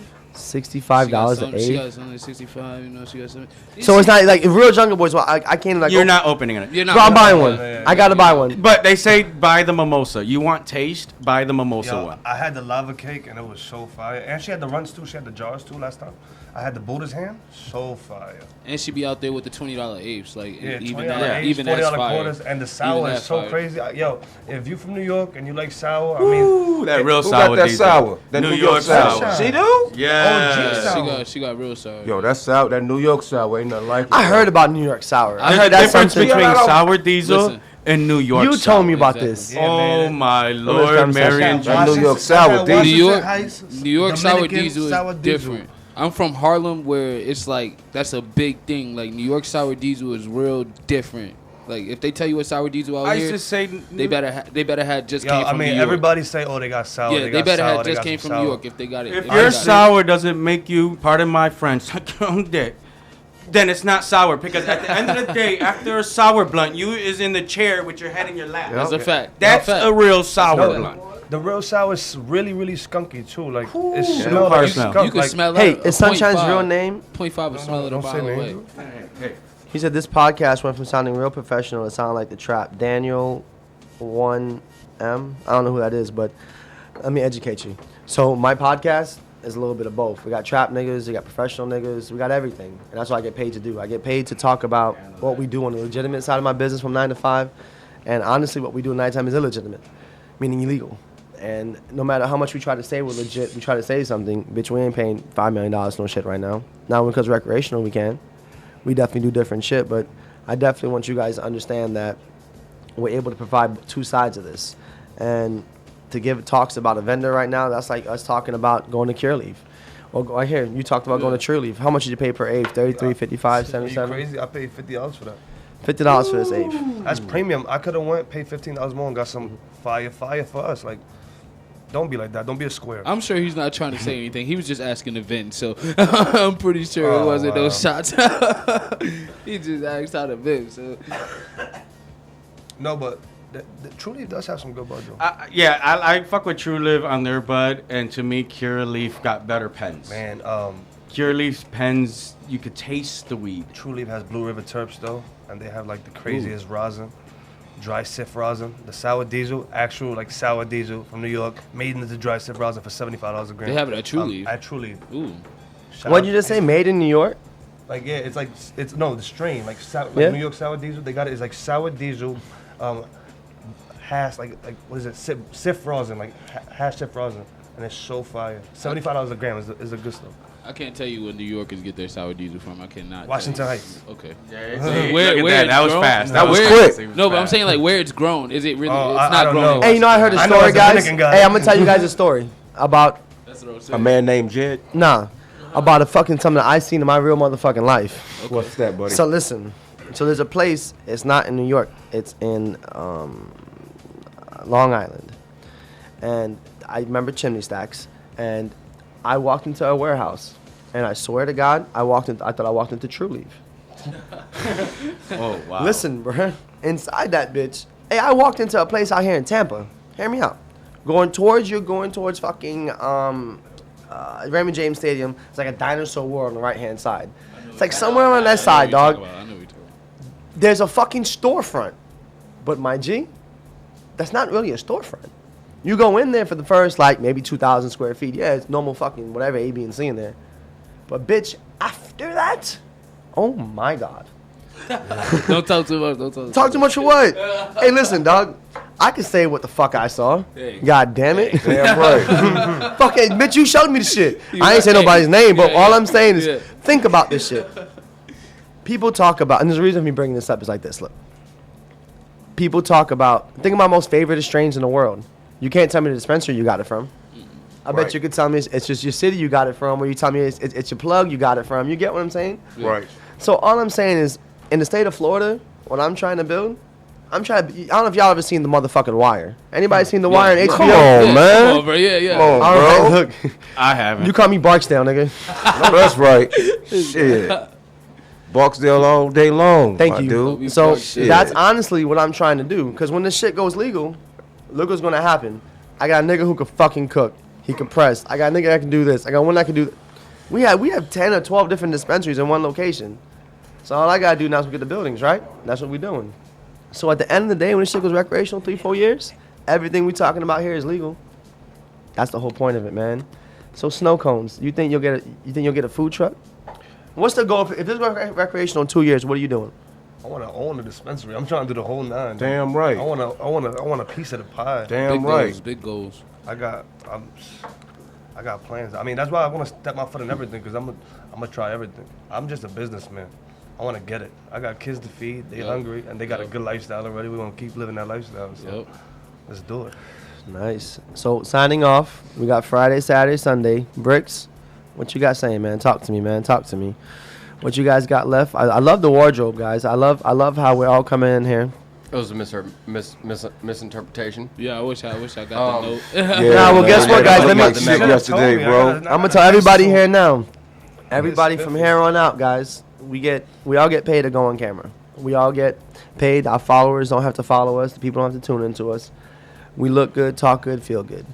$65 an She eight. got something 65. You know, she got something. So it's not like if Real Jungle Boys. Well, I can't like. You're not opening it. You're not. Bro, I'm buying one. Yeah. I gotta buy one. But they say buy the mimosa. You want taste? Buy the mimosa Yo, one. I had the lava cake and it was so fire. And she had the runs too. She had the jars too last time. I had the Buddha's hand. So fire. And she be out there with the $20 apes, like Yeah, even $20 that, eights, even that's $40 fire. quarters, and the sour Even is that's so fire. crazy. Yo, if you from New York and you like sour, Ooh, that real Who sour got that diesel. sour? That New York sour. sour. She do? Yeah. sour. She got real sour. Yo, that sour, that New York sour ain't nothing like it. I heard about New York Sour. I There's heard a that's difference something. between Yeah, sour diesel Listen. and New York You sour. told me about Exactly. this. Yeah, Oh man. my this Lord, conversation. Mary and That Jesus. New York sour Washington New York- Heights, New York sour Dominican diesel is sour diesel. different. I'm from Harlem, where it's like that's a big thing. Like New York sour diesel is real different. Like if they tell you what sour diesel out I here, used to say they better have just Yo, came I from mean, New York. everybody say, oh, they got sour. Yeah, they they got better sour, have they just got came some from New sour. York if they got it. if they your got it. sour doesn't make you, pardon my French, suck your own dick, then it's not sour. Because at the end of the day, after a sour blunt, you is in the chair with your head in your lap. That's a fact. That's That's a real sour No, blunt. the real sour is really, really skunky too. Like Ooh. it Yeah, smells car like smell. skunk. You can like, smell Hey, that. is Sunshine's real name? 0.5 will smell it a don't say mile away. names. He said this podcast went from sounding real professional to sound like the trap. Daniel 1M. I don't know who that is, but let me educate you. So my podcast is a little bit of both. We got trap niggas, we got professional niggas, we got everything. And that's what I get paid to do. I get paid to talk about what we do on the legitimate side of my business from 9 to 5. And honestly, what we do at nighttime is illegitimate, meaning illegal. And no matter how much we try to say we're legit, we try to say something, bitch, we ain't paying $5 million no shit right now. Now, because recreational, we can. We definitely do different shit, but I definitely want you guys to understand that we're able to provide two sides of this. And to give talks about a vendor right now, that's like us talking about going to Cure Leaf. Or right here, you talked about going to Cure Leaf. How much did you pay per eighth? 33, 55, Are you 77? crazy? I paid $50 for that. $50 for this eighth. That's premium. I could have went, paid $15 more and got some fire for us. Like, don't be like that. Don't be a square. I'm sure he's not trying to say anything. He was just asking to vent, so I'm pretty sure it Oh, wasn't wow. those shots. He just asked how to vent. So No, but the True Leaf does have some good bud, though. I fuck with True Live on their bud, and to me, Cure Leaf got better pens. Man, Cure Leaf's pens, you could taste the weed. True Leaf has Blue River Terps, though, and they have, like, the craziest rosin. Dry sif rosin. The sour diesel, actual, like, sour diesel from New York, made into dry sif rosin for $75 a gram. they have it at True Leaf. At True Leaf. Ooh, Shout What'd out- you just say? Made in New York? Like, yeah, it's like, the strain, like Yeah. New York sour diesel, they got it, it's like sour diesel, hash, like what is it, sif rosin, like hash sif rosin, and it's so fire. $75 a gram is the good stuff. I can't tell you where New Yorkers get their sour diesel from. I cannot. tell Washington you. Heights. Okay. See, Where- look at where that. it's That was grown? fast. No, That was where- quick. No, but I'm saying like where it's grown. Is it really? Oh, it's I not don't grown. know. in Hey, you know, I heard a I know story, as a guys. Dominican guy. Hey, I'm gonna tell you guys a story about That's what I'm A saying. man named Jed. about a fucking something that I seen in my real motherfucking life. What's that, buddy? So listen, So there's a place. It's not in New York. It's in Long Island. And I remember Chimney Stacks. And I walked into a warehouse. And I swear to God, I thought I walked into True Leaf. Oh, wow. Listen, bro. Inside that bitch. Hey, I walked into a place out here in Tampa. Hear me out. Going towards fucking Raymond James Stadium. It's like a dinosaur world on the right-hand side. It's like somewhere on that side, dog. I know what you're talking about. There's a fucking storefront. But my G, that's not really a storefront. You go in there for the first, like, maybe 2,000 square feet. Yeah, it's normal fucking whatever A, B, and C in there. But, bitch, after that, oh, my God. Don't talk too much. Don't talk. Talk too much for what? Hey, listen, dog. I can say what the fuck I saw. Hey. God damn it. Damn right. Fuck it, bitch, you showed me the shit. I ain't say nobody's name, but Yeah, all yeah. I'm saying is Yeah. think about this shit. People talk about, and there's a reason me bringing this up is like this. Look. People talk about, think of my most favorite strains in the world. You can't tell me the dispensary you got it from. I bet Right. you could tell me it's just your city you got it from, or you tell me it's your plug you got it from. You get what I'm saying? Right. So all I'm saying is, in the state of Florida, what I'm trying to build, I don't know if y'all ever seen the motherfucking Wire. Anybody seen the Wire in HBO? Come on, man. Come on, bro. Yeah. Come on, All bro. right, look. I haven't. You call me Barksdale, nigga. No, that's right. Shit. Barksdale all day long. Thank my you. dude. So Shit. that's honestly what I'm trying to do. Because when this shit goes legal, look what's gonna happen. I got a nigga who can fucking cook. He can press. I got a nigga that can do this. I got one that can do. We have 10 or 12 different dispensaries in one location. So all I gotta do now is get the buildings, right? That's what we doing. So at the end of the day, when this shit goes recreational, 3-4 years, everything we talking about here is legal. That's the whole point of it, man. So snow cones. You think you'll get a food truck? What's the goal? If this goes recreational in 2 years, what are you doing? I want to own a dispensary. I'm trying to do the whole nine. Damn right. I want a piece of the pie. Damn Big right. goals. Big goals. I got plans. I mean, that's why I want to step my foot in everything, because I'm gonna try everything. I'm just a businessman. I want to get it. I got kids to feed. They Yep. hungry, and they got Yep. a good lifestyle already. We want to keep living that lifestyle. So Yep. let's do it. Nice. So signing off, we got Friday, Saturday, Sunday. Bricks, what you got saying, man? Talk to me, man. Talk to me. What you guys got left? I love the wardrobe, guys. I love how we're all coming in here. It was a misinterpretation. Yeah, I wish I got Um, the note. Yeah, Nah, well, man. guess what, guys? I Let me- got the shit yesterday, bro. I'm gonna tell everybody here now. Everybody from here on out, guys. We all get paid to go on camera. We all get paid. Our followers don't have to follow us. The people don't have to tune into us. We look good, talk good, feel good.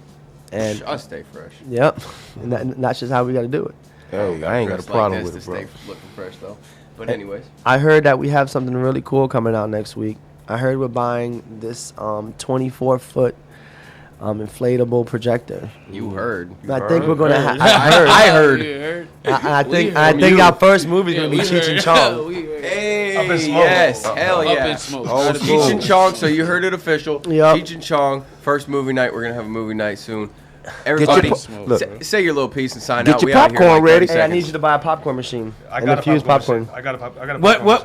And I stay fresh. yep, and that's just how we got to do it. Hey, I ain't got a Dressed problem like with this it, bro. to stay looking fresh though. But anyways, I heard that we have something really cool coming out next week. I heard we're buying this 24-foot inflatable projector. you heard. I think we're gonna. I heard. You heard? I think. We I heard. think You. our first movie is Yeah, gonna be we Cheech and heard. Chong. We heard. Hey, Up in smoke. yes, hell Up yeah. in smoke. Old Gotta be school. Cheech and Chong, so you heard it official. Yup. Cheech and Chong, first movie night. We're gonna have a movie night soon. Get Everybody, your Smoke, say your little piece and sign Get out. your We out here in popcorn like 30 ready. Hey, I need seconds. you to buy a popcorn machine I and got infuse popcorn. I got a popcorn.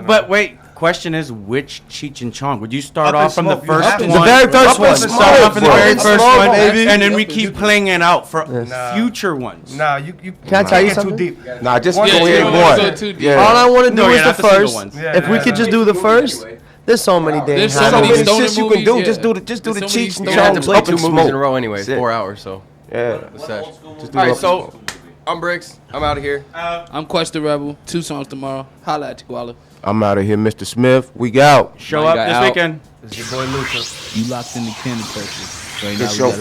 But wait. Question is, which Cheech and Chong? Would you start Up in off from the smoke. You first have to. one? The very first Up in one. smoke, Start off in the bro. very Up in first smoke, one, baby. and then we keep playing it out for Nah. future ones. Nah, you Can I tell you get too something? deep. Nah, just One- go Yeah, ahead you and don't wanna one. go too deep. Yeah. All I want to do No, is yeah, the not the single first. ones. Yeah, If we yeah, could yeah. just do the first, there's so many There's things. so So many many stoner shits you can do. movies, Just do the There's so many Cheech and stoner You're gonna have to Chong's play up 2 in movies in a smoke. row anyways. That's it. 4 hours, so. Yeah. the session. Just do All right, up in so smoke. I'm Bricks. I'm out of here. I'm Quest the Rebel. 2 songs tomorrow. Holla at Tiguala. I'm out of here, Mr. Smith. We out. Show Mine up got this out. weekend. It's your boy Luca. You locked in the Canna Culture. Right now It's we your gotta